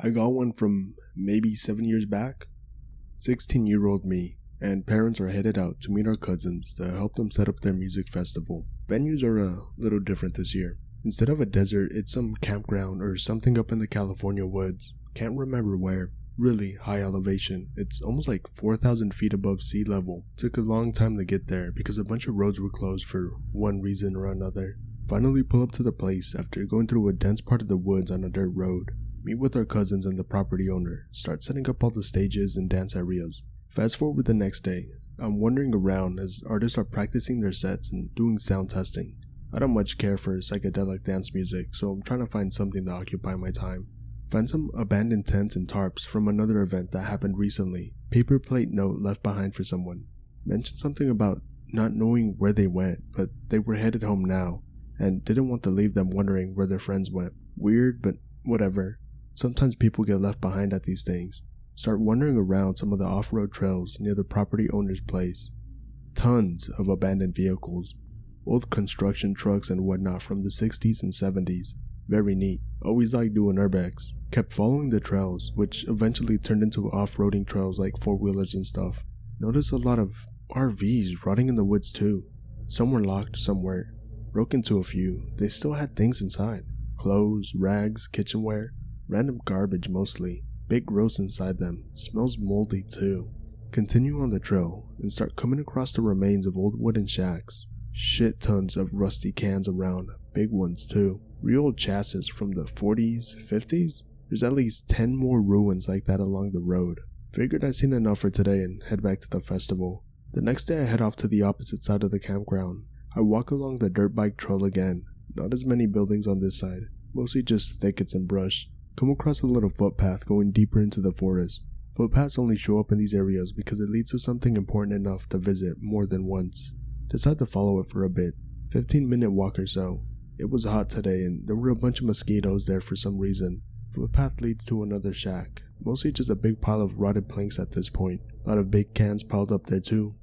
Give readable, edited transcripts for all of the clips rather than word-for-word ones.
I got one from maybe 7 years back. 16-year-old me and parents are headed out to meet our cousins to help them set up their music festival. Venues are a little different this year. Instead of a desert, it's some campground or something up in the California woods. Can't remember where. Really high elevation. It's almost like 4,000 feet above sea level. Took a long time to get there because a bunch of roads were closed for one reason or another. Finally pull up to the place after going through a dense part of the woods on a dirt road. Meet with our cousins and the property owner. Start setting up all the stages and dance areas. Fast forward the next day. I'm wandering around as artists are practicing their sets and doing sound testing. I don't much care for psychedelic dance music, so I'm trying to find something to occupy my time. Find some abandoned tents and tarps from another event that happened recently. Paper plate note left behind for someone. Mentioned something about not knowing where they went, but they were headed home now, and didn't want to leave them wondering where their friends went. Weird, but whatever. Sometimes people get left behind at these things. Start wandering around some of the off-road trails near the property owner's place. Tons of abandoned vehicles. Old construction trucks and whatnot from the 60s and 70s. Very neat. Always liked doing urbex. Kept following the trails, which eventually turned into off-roading trails like four-wheelers and stuff. Noticed a lot of RVs rotting in the woods too. Some were locked, some weren't. Broke into a few. They still had things inside. Clothes, rags, kitchenware. Random garbage mostly. Big gross inside them. Smells moldy too. Continue on the trail and start coming across the remains of old wooden shacks. Shit tons of rusty cans around. Big ones too. Real chassis from the 40s, 50s? There's at least 10 more ruins like that along the road. Figured I'd seen enough for today and head back to the festival. The next day I head off to the opposite side of the campground. I walk along the dirt bike trail again. Not as many buildings on this side. Mostly just thickets and brush. Come across a little footpath going deeper into the forest. Footpaths only show up in these areas because it leads to something important enough to visit more than once. Decide to follow it for a bit. 15-minute walk or so. It was hot today and there were a bunch of mosquitoes there for some reason. Footpath leads to another shack. Mostly just a big pile of rotted planks at this point. A lot of big cans piled up there too.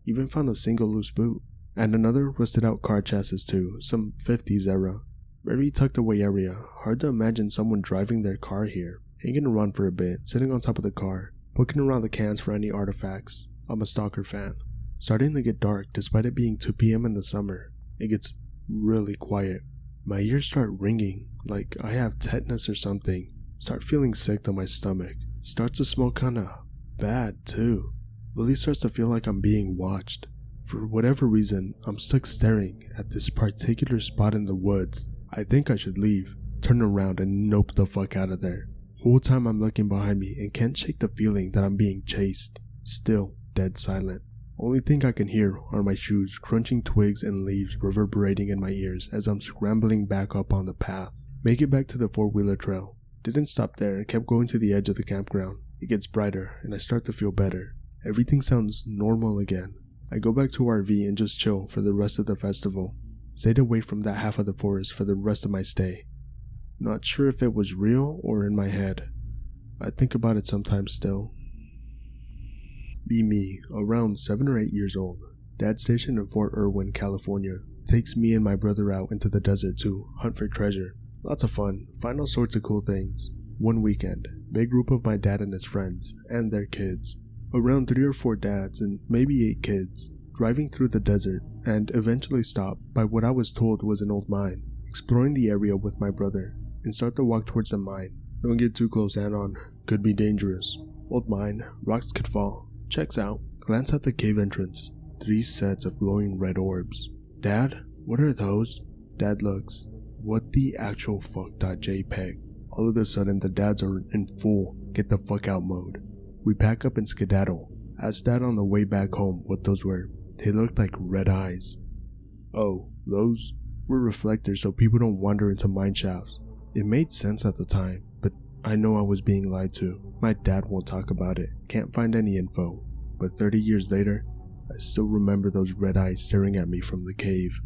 Even found a single loose boot. And another rusted out car chassis too, some 50s era. Very tucked away area. Hard to imagine someone driving their car here. Hanging around for a bit, sitting on top of the car, poking around the cans for any artifacts. I'm a stalker fan. Starting to get dark despite it being 2 p.m. in the summer. It gets really quiet. My ears start ringing, like I have tetanus or something. Start feeling sick to my stomach. It starts to smell kinda bad too. Really starts to feel like I'm being watched. For whatever reason, I'm stuck staring at this particular spot in the woods. I think I should leave, turn around and nope the fuck out of there. Whole time I'm looking behind me and can't shake the feeling that I'm being chased. Still dead silent. Only thing I can hear are my shoes crunching twigs and leaves reverberating in my ears as I'm scrambling back up on the path. Make it back to the four-wheeler trail. Didn't stop there and kept going to the edge of the campground. It gets brighter and I start to feel better. Everything sounds normal again. I go back to RV and just chill for the rest of the festival. Stayed away from that half of the forest for the rest of my stay. Not sure if it was real or in my head. I think about it sometimes still. Be me, around 7 or 8 years old. Dad stationed in Fort Irwin, California. Takes me and my brother out into the desert to hunt for treasure. Lots of fun, find all sorts of cool things. One weekend, big group of my dad and his friends, and their kids. Around 3 or 4 dads and maybe 8 kids. Driving through the desert, and eventually stopped by what I was told was an old mine. Exploring the area with my brother, and start to walk towards the mine. Don't get too close, Anon. Could be dangerous. Old mine, rocks could fall. Checks out. Glance at the cave entrance. 3 sets of glowing red orbs. Dad, what are those? Dad looks. What the actual fuck.jpg? All of a sudden the dads are in full get the fuck out mode. We pack up and skedaddle. Asked Dad on the way back home what those were. They looked like red eyes. Oh, those were reflectors so people don't wander into mine shafts. It made sense at the time, but I know I was being lied to. My dad won't talk about it, can't find any info, but 30 years later, I still remember those red eyes staring at me from the cave.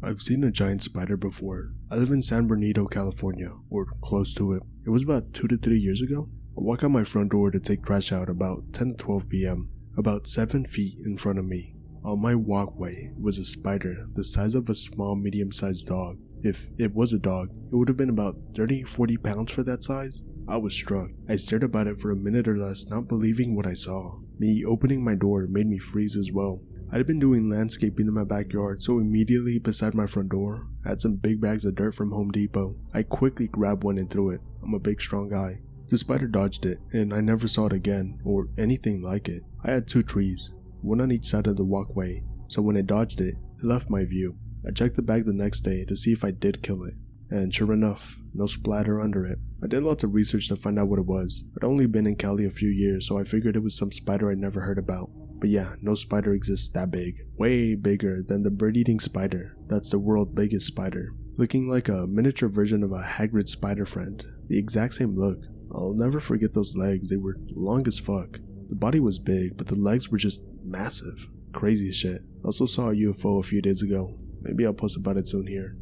I've seen a giant spider before. I live in San Bernardino, California, or close to it. It was about 2 to 3 years ago. I walk out my front door to take trash out about 10 to 12 p.m. About 7 feet in front of me. On my walkway was a spider the size of a small medium-sized dog. If it was a dog, it would have been about 30-40 pounds for that size. I was struck. I stared about it for a minute or less, not believing what I saw. Me opening my door made me freeze as well. I had been doing landscaping in my backyard, so immediately beside my front door, I had some big bags of dirt from Home Depot. I quickly grabbed one and threw it. I'm a big strong guy. The spider dodged it, and I never saw it again, or anything like it. I had 2 trees, one on each side of the walkway, so when it dodged it, it left my view. I checked the bag the next day to see if I did kill it, and sure enough, no splatter under it. I did lots of research to find out what it was. I'd only been in Cali a few years, so I figured it was some spider I'd never heard about. But yeah, no spider exists that big. Way bigger than the bird-eating spider. That's the world's biggest spider. Looking like a miniature version of a Hagrid spider friend. The exact same look. I'll never forget those legs, they were long as fuck. The body was big, but the legs were just massive. Crazy as shit. I also saw a UFO a few days ago. Maybe I'll post about it soon here.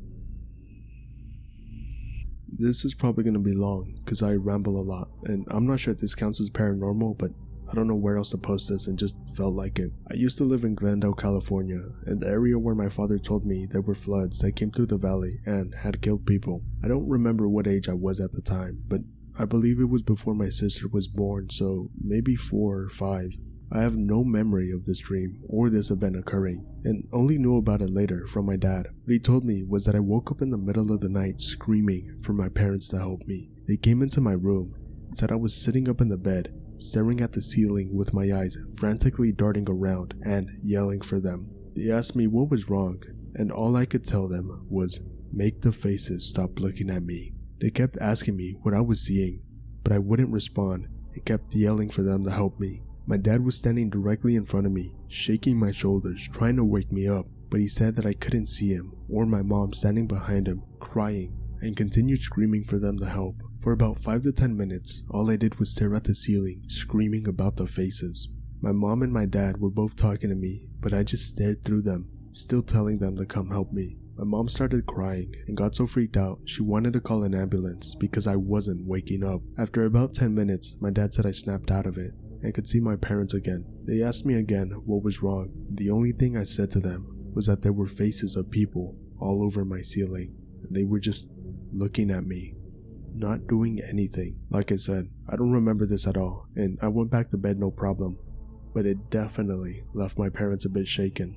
This is probably going to be long, because I ramble a lot, and I'm not sure if this counts as paranormal, but I don't know where else to post this and just felt like it. I used to live in Glendale, California, in the area where my father told me there were floods that came through the valley and had killed people. I don't remember what age I was at the time, but I believe it was before my sister was born, so maybe 4 or 5. I have no memory of this dream or this event occurring, and only knew about it later from my dad. What he told me was that I woke up in the middle of the night screaming for my parents to help me. They came into my room and said I was sitting up in the bed, staring at the ceiling with my eyes frantically darting around and yelling for them. They asked me what was wrong, and all I could tell them was, "Make the faces stop looking at me." They kept asking me what I was seeing, but I wouldn't respond and kept yelling for them to help me. My dad was standing directly in front of me, shaking my shoulders, trying to wake me up, but he said that I couldn't see him or my mom standing behind him, crying, and continued screaming for them to help. For about 5 to 10 minutes, all I did was stare at the ceiling, screaming about the faces. My mom and my dad were both talking to me, but I just stared through them, still telling them to come help me. My mom started crying and got so freaked out she wanted to call an ambulance because I wasn't waking up. After about 10 minutes, my dad said I snapped out of it and could see my parents again. They asked me again what was wrong. The only thing I said to them was that there were faces of people all over my ceiling. They were just looking at me, not doing anything. Like I said, I don't remember this at all, and I went back to bed no problem, but it definitely left my parents a bit shaken.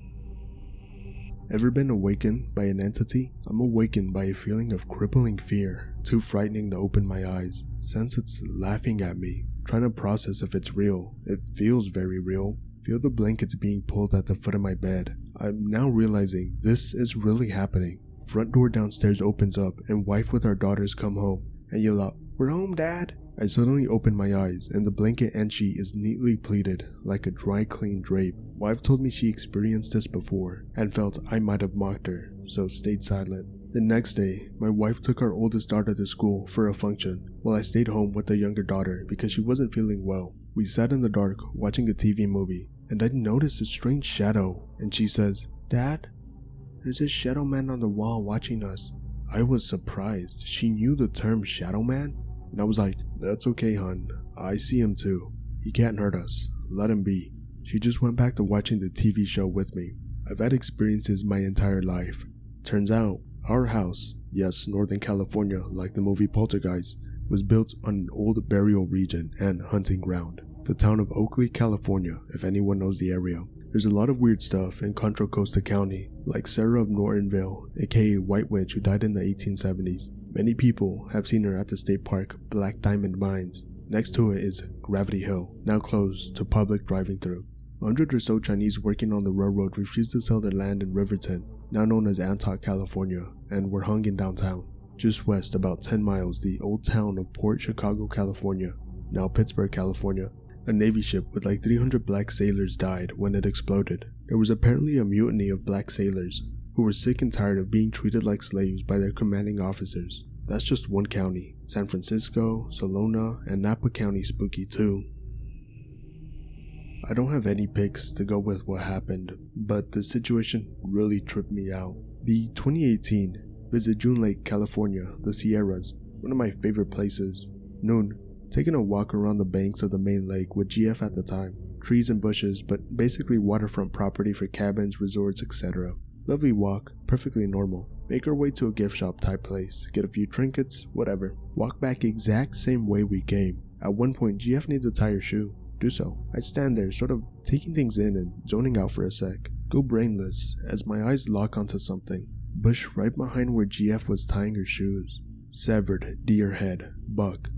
Ever been awakened by an entity? I'm awakened by a feeling of crippling fear, too frightening to open my eyes, since it's laughing at me, trying to process if it's real. It feels very real. Feel the blankets being pulled at the foot of my bed. I'm now realizing this is really happening. Front door downstairs opens up and wife with our daughters come home and yell out, "We're home, Dad!" I suddenly open my eyes and the blanket and sheet is neatly pleated like a dry clean drape. Wife told me she experienced this before and felt I might have mocked her, so stayed silent. The next day, my wife took our oldest daughter to school for a function while I stayed home with the younger daughter because she wasn't feeling well. We sat in the dark watching a TV movie and I noticed a strange shadow and she says, "Dad, there's a shadow man on the wall watching us." I was surprised. She knew the term shadow man? And I was like, "That's okay, hun. I see him too. He can't hurt us. Let him be." She just went back to watching the TV show with me. I've had experiences my entire life. Turns out, our house, yes, Northern California, like the movie Poltergeist, was built on an old burial region and hunting ground. The town of Oakley, California, if anyone knows the area. There's a lot of weird stuff in Contra Costa County, like Sarah of Nortonville, aka White Witch who died in the 1870s. Many people have seen her at the state park Black Diamond Mines. Next to it is Gravity Hill, now closed to public driving through. 100 or so Chinese working on the railroad refused to sell their land in Riverton, now known as Antioch, California, and were hung in downtown. Just west, about 10 miles, the old town of Port Chicago, California, now Pittsburgh, California. A Navy ship with like 300 black sailors died when it exploded. There was apparently a mutiny of black sailors who were sick and tired of being treated like slaves by their commanding officers. That's just one county. San Francisco, Salona, and Napa County spooky too. I don't have any pics to go with what happened, but the situation really tripped me out. The 2018 visit June Lake, California, the Sierras, one of my favorite places. Noon, taking a walk around the banks of the main lake with GF at the time. Trees and bushes, but basically waterfront property for cabins, resorts, etc. Lovely walk, perfectly normal. Make our way to a gift shop type place, get a few trinkets, whatever. Walk back exact same way we came. At one point, GF needs to tie her shoe. Do so. I stand there, sort of taking things in and zoning out for a sec. Go brainless, as my eyes lock onto something. Bush right behind where GF was tying her shoes. Severed deer head, buck.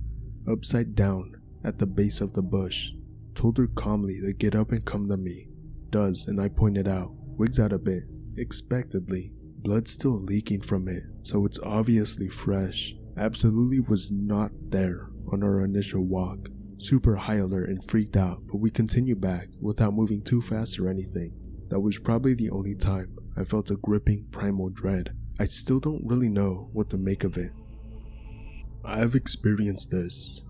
Upside down, at the base of the bush. Told her calmly to get up and come to me. Does, and I pointed out. Wigs out a bit, expectedly. Blood still leaking from it, so it's obviously fresh. Absolutely was not there on our initial walk. Super high alert and freaked out, but we continued back without moving too fast or anything. That was probably the only time I felt a gripping primal dread. I still don't really know what to make of it. I've experienced this.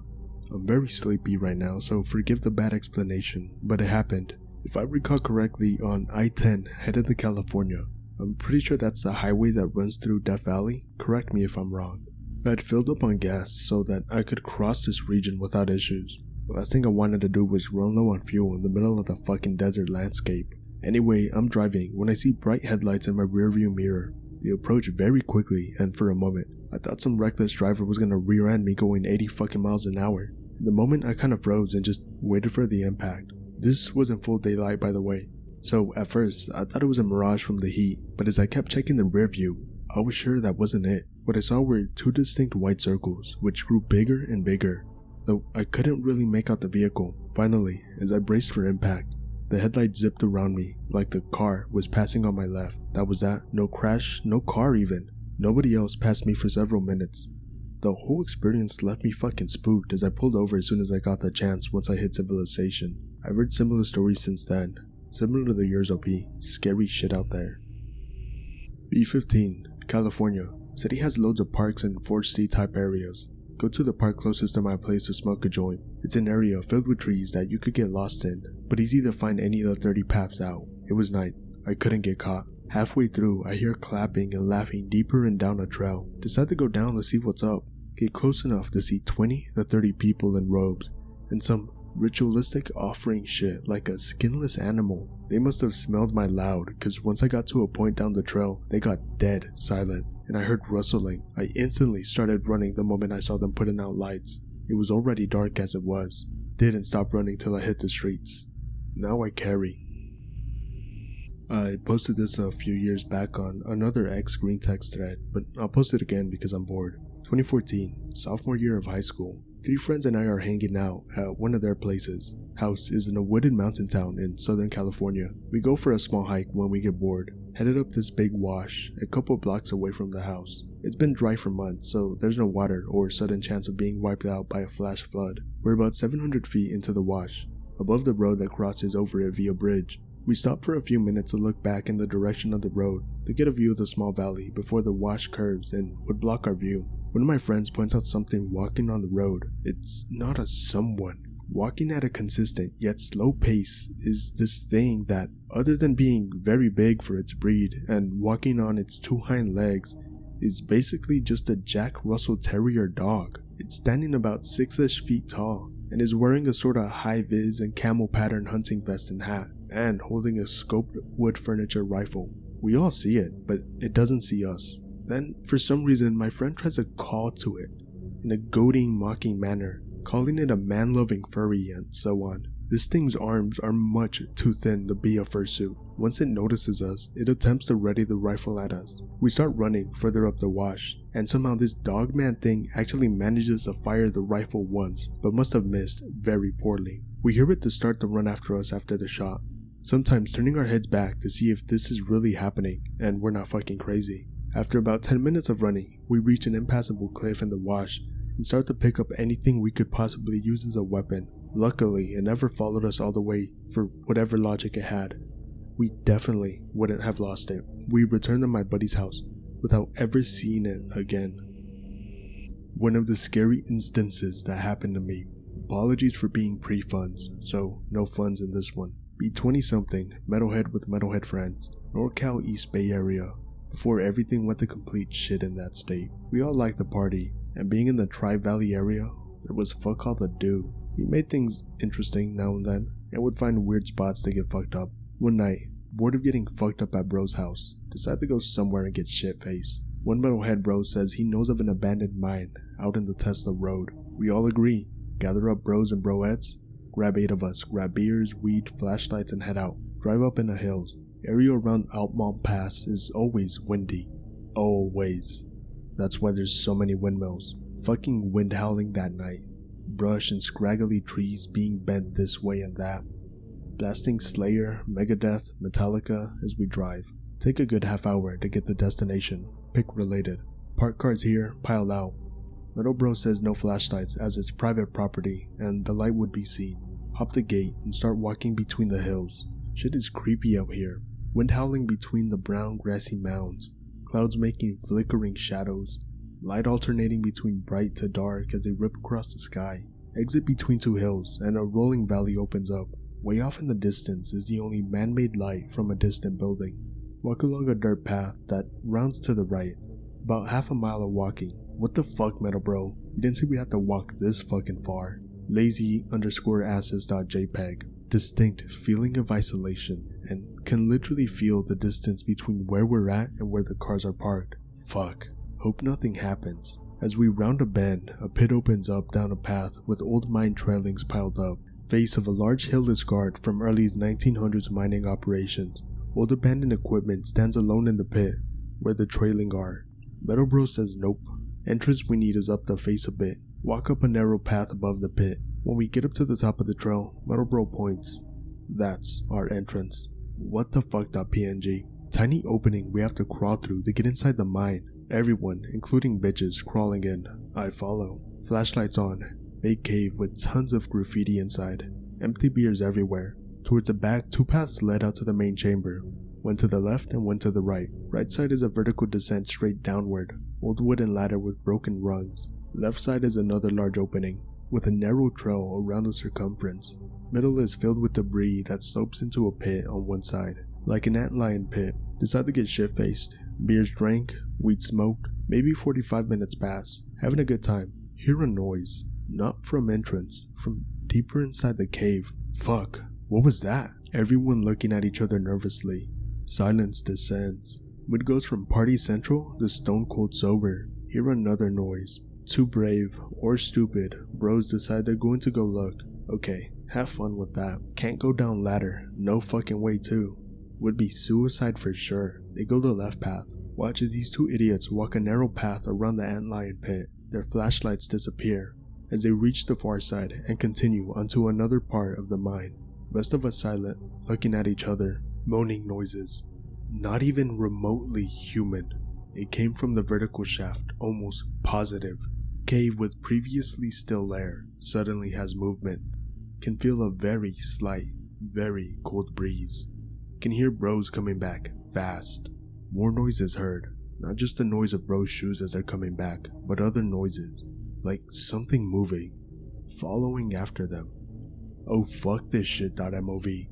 I'm very sleepy right now, so forgive the bad explanation, but it happened. If I recall correctly, on I-10 headed to California. I'm pretty sure that's the highway that runs through Death Valley. Correct me if I'm wrong. I'd filled up on gas so that I could cross this region without issues. The last thing I wanted to do was run low on fuel in the middle of the fucking desert landscape. Anyway, I'm driving when I see bright headlights in my rearview mirror. They approach very quickly, and for a moment, I thought some reckless driver was gonna rear end me going 80 fucking miles an hour. In the moment, I kind of froze and just waited for the impact. This was in full daylight, by the way. So at first, I thought it was a mirage from the heat, but as I kept checking the rear view, I was sure that wasn't it. What I saw were two distinct white circles, which grew bigger and bigger, though I couldn't really make out the vehicle. Finally, as I braced for impact, the headlight zipped around me, like the car was passing on my left. That was that. No crash, no car even. Nobody else passed me for several minutes. The whole experience left me fucking spooked as I pulled over as soon as I got the chance once I hit civilization. I've heard similar stories since then. Similar to the yours, OP. Scary shit out there. B15, California. City has loads of parks and foresty type areas. Go to the park closest to my place to smoke a joint. It's an area filled with trees that you could get lost in, but easy to find any of the 30 paths out. It was night. I couldn't get caught. Halfway through, I hear clapping and laughing deeper and down a trail. Decide to go down to see what's up. Get close enough to see 20 to 30 people in robes, and some ritualistic offering shit like a skinless animal. They must have smelled my loud, cause once I got to a point down the trail, they got dead silent, and I heard rustling. I instantly started running the moment I saw them putting out lights. It was already dark as it was. Didn't stop running till I hit the streets. Now I carry. I posted this a few years back on another ex-Greentext thread, but I'll post it again because I'm bored. 2014, sophomore year of high school. 3 friends and I are hanging out at one of their places. House is in a wooded mountain town in Southern California. We go for a small hike when we get bored. Headed up this big wash, a couple blocks away from the house. It's been dry for months, so there's no water or sudden chance of being wiped out by a flash flood. We're about 700 feet into the wash, above the road that crosses over it via bridge. We stop for a few minutes to look back in the direction of the road to get a view of the small valley before the wash curves and would block our view. One of my friends points out something walking on the road. It's not a someone. Walking at a consistent yet slow pace is this thing that, other than being very big for its breed and walking on its 2 hind legs, is basically just a Jack Russell Terrier dog. It's standing about 6-ish feet tall and is wearing a sort of high-vis and camel pattern hunting vest and hat, and holding a scoped wood furniture rifle. We all see it, but it doesn't see us. Then, for some reason, my friend tries to call to it in a goading, mocking manner, calling it a man-loving furry and so on. This thing's arms are much too thin to be a fursuit. Once it notices us, it attempts to ready the rifle at us. We start running further up the wash, and somehow this dogman thing actually manages to fire the rifle once, but must have missed very poorly. We hear it to start to run after us after the shot, sometimes turning our heads back to see if this is really happening and we're not fucking crazy. After about 10 minutes of running, we reach an impassable cliff in the wash and start to pick up anything we could possibly use as a weapon. Luckily, it never followed us all the way for whatever logic it had. We definitely wouldn't have lost it. We returned to my buddy's house without ever seeing it again. One of the scary instances that happened to me. Apologies for being pre-funds, so no funds in this one. Be 20-something, metalhead with metalhead friends, NorCal East Bay Area. Before everything went to complete shit in that state. We all liked the party, and being in the Tri-Valley area, there was fuck all to do. We made things interesting now and then, and would find weird spots to get fucked up. One night, bored of getting fucked up at bro's house, decide to go somewhere and get shit-faced. One metalhead bro says he knows of an abandoned mine out in the Tesla road. We all agree, gather up bros and broettes, grab 8 of us, grab beers, weed, flashlights and head out. Drive up in the hills. Area around Altmont Pass is always windy. Always. That's why there's so many windmills. Fucking wind howling that night. Brush and scraggly trees being bent this way and that. Blasting Slayer, Megadeth, Metallica as we drive. Take a good half hour to get the destination. Pick related. Park cars here, pile out. Metal Bro says no flashlights as it's private property and the light would be seen. Hop the gate and start walking between the hills. Shit is creepy out here. Wind howling between the brown grassy mounds. Clouds making flickering shadows. Light alternating between bright to dark as they rip across the sky. Exit between 2 hills and a rolling valley opens up. Way off in the distance is the only man-made light from a distant building. Walk along a dirt path that rounds to the right. About half a mile of walking. What the fuck, Metal Bro? You didn't say we had to walk this fucking far. Lazy_asses.jpg. Distinct feeling of isolation and can literally feel the distance between where we're at and where the cars are parked. Fuck. Hope nothing happens. As we round a bend, a pit opens up down a path with old mine trailings piled up. Face of a large hill is scarred from early 1900s mining operations. Old abandoned equipment stands alone in the pit, where the trailing are. Metal Bro says nope. Entrance we need is up the face a bit. Walk up a narrow path above the pit. When we get up to the top of the trail, Metal Bro points. That's our entrance. What the fuck.png. Tiny opening we have to crawl through to get inside the mine. Everyone, including bitches, crawling in. I follow. Flashlights on. Big cave with tons of graffiti inside. Empty beers everywhere. Towards the back, 2 paths led out to the main chamber. One to the left and one to the right. Right side is a vertical descent straight downward. Old wooden ladder with broken rungs. Left side is another large opening, with a narrow trail around the circumference. Middle is filled with debris that slopes into a pit on one side. Like an antlion pit. Decide to get shit-faced. Beers drank, weed smoked. Maybe 45 minutes pass. Having a good time. Hear a noise. Not from entrance, from deeper inside the cave. Fuck, what was that? Everyone looking at each other nervously. Silence descends. Mood goes from party central to stone cold sober. Hear another noise. Too brave or stupid, bros decide they're going to go look. Okay, have fun with that. Can't go down ladder, no fucking way too. Would be suicide for sure. They go the left path. Watch as these 2 idiots walk a narrow path around the antlion pit. Their flashlights disappear as they reach the far side and continue onto another part of the mine. Rest of us silent, looking at each other. Moaning noises. Not even remotely human. It came from the vertical shaft, almost positive. Cave with previously still air suddenly has movement. Can feel a very slight, very cold breeze. Can hear bros coming back, fast. More noises heard. Not just the noise of bros' shoes as they're coming back, but other noises. Like something moving. Following after them. Oh fuck this shit.mov.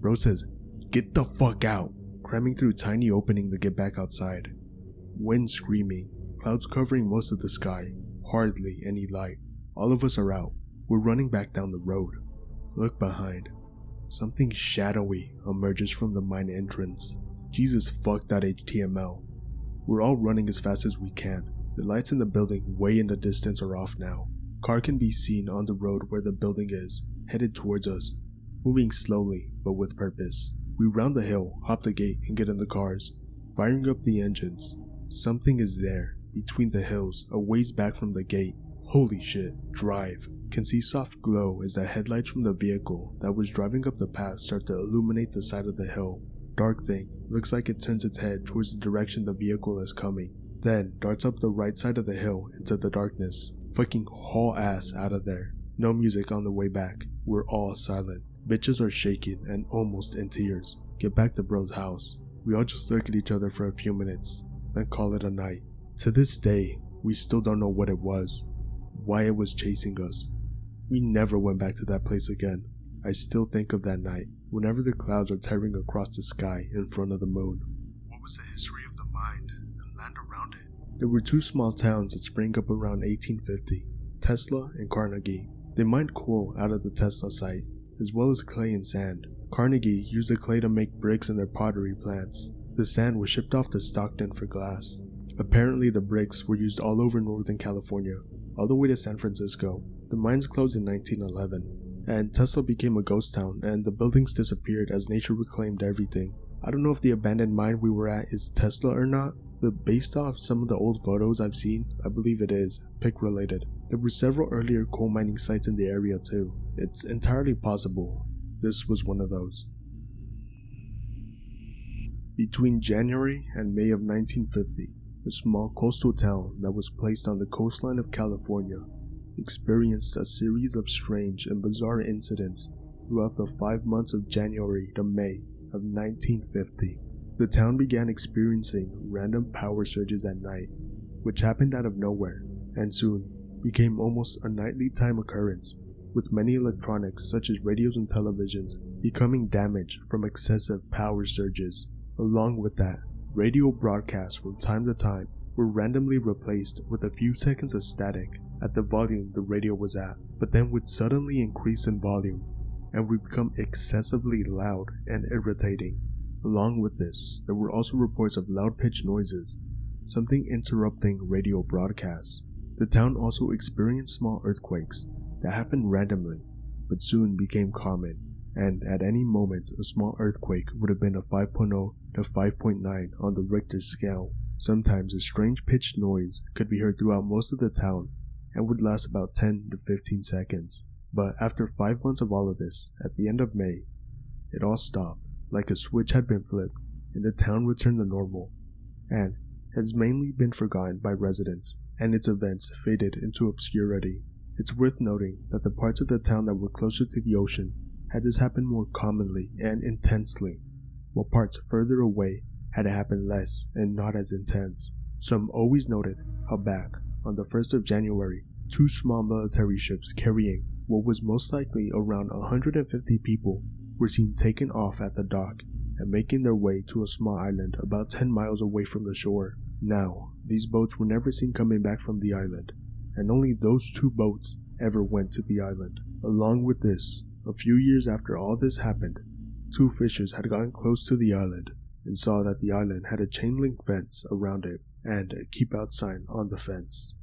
Bro says, get the fuck out. Cramming through tiny opening to get back outside. Wind screaming. Clouds covering most of the sky. Hardly any light. All of us are out. We're running back down the road. Look behind. Something shadowy emerges from the mine entrance. Jesus fuck.html. We're all running as fast as we can. The lights in the building way in the distance are off now. Car can be seen on the road where the building is, headed towards us. Moving slowly, but with purpose. We round the hill, hop the gate, and get in the cars. Firing up the engines. Something is there, between the hills, a ways back from the gate. Holy shit, drive. Can see soft glow as the headlights from the vehicle that was driving up the path start to illuminate the side of the hill. Dark thing, looks like it turns its head towards the direction the vehicle is coming. Then darts up the right side of the hill into the darkness. Fucking haul ass out of there. No music on the way back. We're all silent. Bitches are shaking and almost in tears. Get back to bro's house. We all just look at each other for a few minutes, then call it a night. To this day, we still don't know what it was. Why it was chasing us. We never went back to that place again. I still think of that night, whenever the clouds are tearing across the sky in front of the moon. What was the history of the mine and land around it? There were 2 small towns that sprang up around 1850, Tesla and Carnegie. They mined coal out of the Tesla site, as well as clay and sand. Carnegie used the clay to make bricks in their pottery plants. The sand was shipped off to Stockton for glass. Apparently the bricks were used all over Northern California, all the way to San Francisco. The mines closed in 1911, and Tesla became a ghost town and the buildings disappeared as nature reclaimed everything. I don't know if the abandoned mine we were at is Tesla or not, but based off some of the old photos I've seen, I believe it is, PIC related. There were several earlier coal mining sites in the area too. It's entirely possible this was one of those. Between January and May of 1950, a small coastal town that was placed on the coastline of California experienced a series of strange and bizarre incidents throughout the 5 months of January to May of 1950. The town began experiencing random power surges at night, which happened out of nowhere, and soon became almost a nightly time occurrence, with many electronics such as radios and televisions becoming damaged from excessive power surges. Along with that, radio broadcasts from time to time were randomly replaced with a few seconds of static at the volume the radio was at, but then would suddenly increase in volume and would become excessively loud and irritating. Along with this, there were also reports of loud-pitched noises, something interrupting radio broadcasts. The town also experienced small earthquakes that happened randomly, but soon became common, and at any moment a small earthquake would have been a 5.0 to 5.9 on the Richter scale. Sometimes a strange pitched noise could be heard throughout most of the town and would last about 10 to 15 seconds. But after 5 months of all of this, at the end of May, it all stopped, like a switch had been flipped, and the town returned to normal, and has mainly been forgotten by residents, and its events faded into obscurity. It's worth noting that the parts of the town that were closer to the ocean had this happen more commonly and intensely, while parts further away had it happen less and not as intense. Some always noted how back on the 1st of January, 2 small military ships carrying what was most likely around 150 people were seen taken off at the dock and making their way to a small island about 10 miles away from the shore. Now, these boats were never seen coming back from the island, and only those 2 boats ever went to the island. Along with this, a few years after all this happened, 2 fishers had gotten close to the island and saw that the island had a chain link fence around it and a keep out sign on the fence.